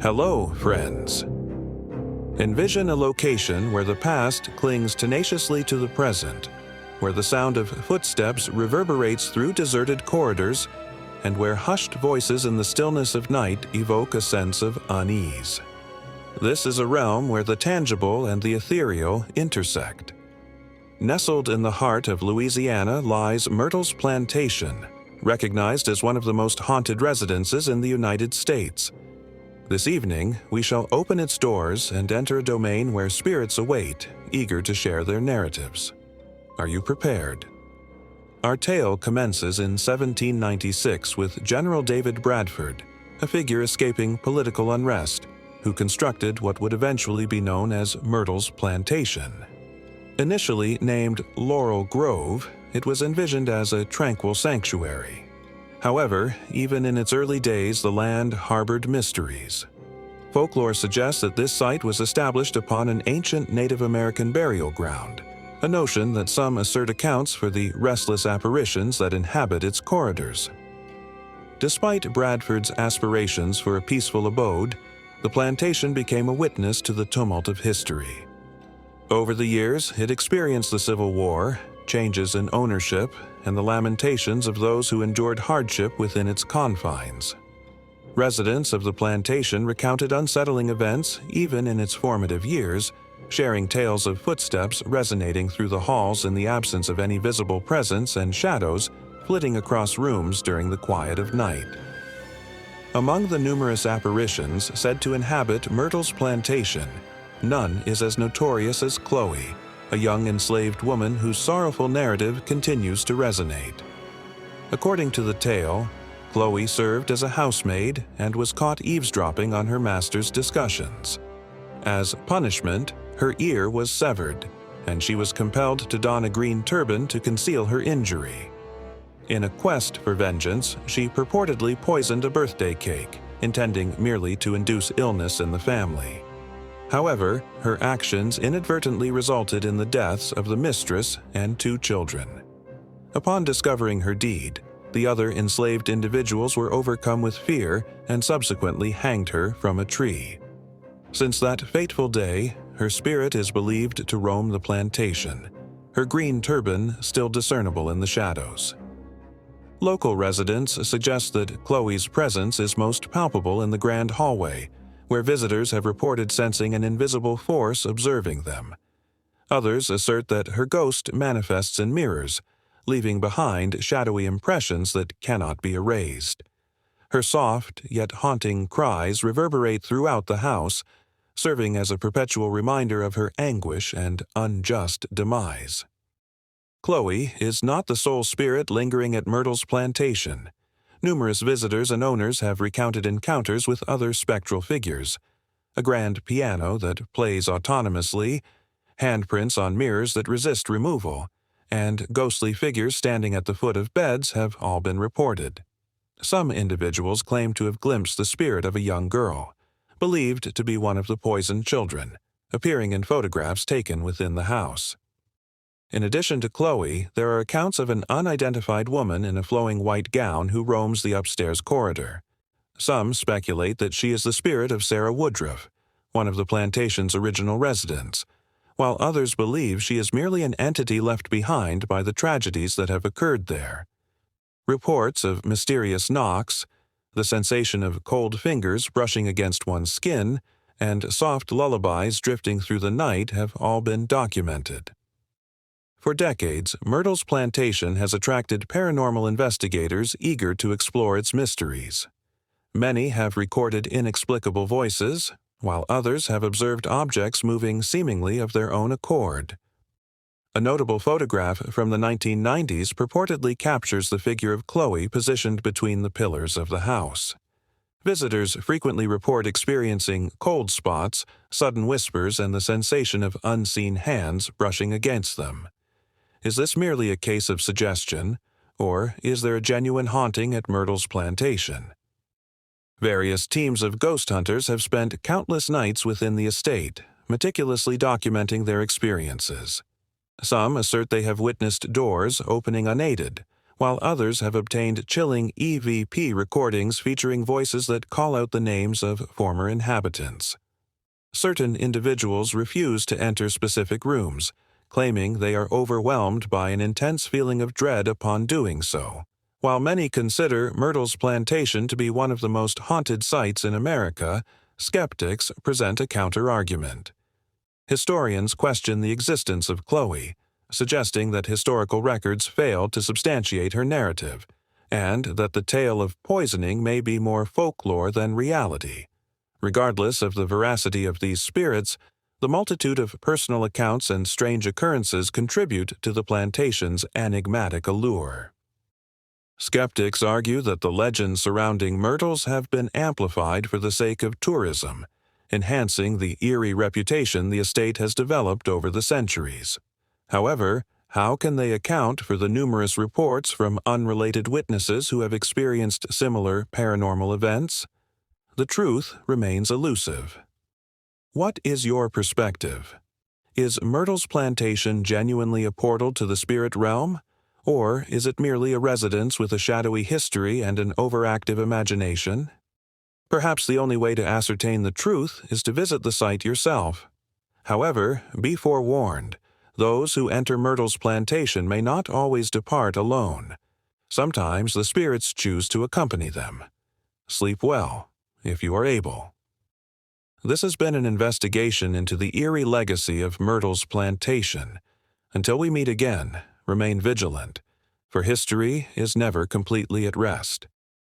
Hello, friends. Envision a location where the past clings tenaciously to the present, where the sound of footsteps reverberates through deserted corridors, and where hushed voices in the stillness of night evoke a sense of unease. This is a realm where the tangible and the ethereal intersect. Nestled in the heart of Louisiana lies Myrtles Plantation, recognized as one of the most haunted residences in the United States. This evening, we shall open its doors and enter a domain where spirits await, eager to share their narratives. Are you prepared? Our tale commences in 1796 with General David Bradford, a figure escaping political unrest, who constructed what would eventually be known as Myrtles Plantation. Initially named Laurel Grove, it was envisioned as a tranquil sanctuary. However, even in its early days, the land harbored mysteries. Folklore suggests that this site was established upon an ancient Native American burial ground, a notion that some assert accounts for the restless apparitions that inhabit its corridors. Despite Bradford's aspirations for a peaceful abode, the plantation became a witness to the tumult of history. Over the years, it experienced the Civil War, changes in ownership, and the lamentations of those who endured hardship within its confines. Residents of the plantation recounted unsettling events even in its formative years, sharing tales of footsteps resonating through the halls in the absence of any visible presence and shadows flitting across rooms during the quiet of night. Among the numerous apparitions said to inhabit Myrtles Plantation, none is as notorious as Chloe, a young enslaved woman whose sorrowful narrative continues to resonate. According to the tale, Chloe served as a housemaid and was caught eavesdropping on her master's discussions. As punishment, her ear was severed, and she was compelled to don a green turban to conceal her injury. In a quest for vengeance, she purportedly poisoned a birthday cake, intending merely to induce illness in the family. However, her actions inadvertently resulted in the deaths of the mistress and 2 children. Upon discovering her deed, the other enslaved individuals were overcome with fear and subsequently hanged her from a tree. Since that fateful day, her spirit is believed to roam the plantation, her green turban still discernible in the shadows. Local residents suggest that Chloe's presence is most palpable in the grand hallway, where visitors have reported sensing an invisible force observing them. Others assert that her ghost manifests in mirrors, leaving behind shadowy impressions that cannot be erased. Her soft yet haunting cries reverberate throughout the house, serving as a perpetual reminder of her anguish and unjust demise. Chloe is not the sole spirit lingering at Myrtles Plantation. Numerous visitors and owners have recounted encounters with other spectral figures. A grand piano that plays autonomously, handprints on mirrors that resist removal, and ghostly figures standing at the foot of beds have all been reported. Some individuals claim to have glimpsed the spirit of a young girl, believed to be one of the poisoned children, appearing in photographs taken within the house. In addition to Chloe, there are accounts of an unidentified woman in a flowing white gown who roams the upstairs corridor. Some speculate that she is the spirit of Sarah Woodruff, one of the plantation's original residents, while others believe she is merely an entity left behind by the tragedies that have occurred there. Reports of mysterious knocks, the sensation of cold fingers brushing against one's skin, and soft lullabies drifting through the night have all been documented. For decades, Myrtles Plantation has attracted paranormal investigators eager to explore its mysteries. Many have recorded inexplicable voices, while others have observed objects moving seemingly of their own accord. A notable photograph from the 1990s purportedly captures the figure of Chloe positioned between the pillars of the house. Visitors frequently report experiencing cold spots, sudden whispers, and the sensation of unseen hands brushing against them. Is this merely a case of suggestion, or is there a genuine haunting at Myrtles Plantation? Various teams of ghost hunters have spent countless nights within the estate, meticulously documenting their experiences. Some assert they have witnessed doors opening unaided, while others have obtained chilling EVP recordings featuring voices that call out the names of former inhabitants. Certain individuals refuse to enter specific rooms, claiming they are overwhelmed by an intense feeling of dread upon doing so. While many consider Myrtles Plantation to be one of the most haunted sites in America, skeptics present a counter-argument. Historians question the existence of Chloe, suggesting that historical records failed to substantiate her narrative, and that the tale of poisoning may be more folklore than reality. Regardless of the veracity of these spirits, the multitude of personal accounts and strange occurrences contribute to the plantation's enigmatic allure. Skeptics argue that the legends surrounding Myrtles have been amplified for the sake of tourism, enhancing the eerie reputation the estate has developed over the centuries. However, how can they account for the numerous reports from unrelated witnesses who have experienced similar paranormal events? The truth remains elusive. What is your perspective? Is Myrtles Plantation genuinely a portal to the spirit realm? Or is it merely a residence with a shadowy history and an overactive imagination? Perhaps the only way to ascertain the truth is to visit the site yourself. However, be forewarned, those who enter Myrtles Plantation may not always depart alone. Sometimes the spirits choose to accompany them. Sleep well, if you are able. This has been an investigation into the eerie legacy of Myrtles Plantation. Until we meet again, remain vigilant, for history is never completely at rest.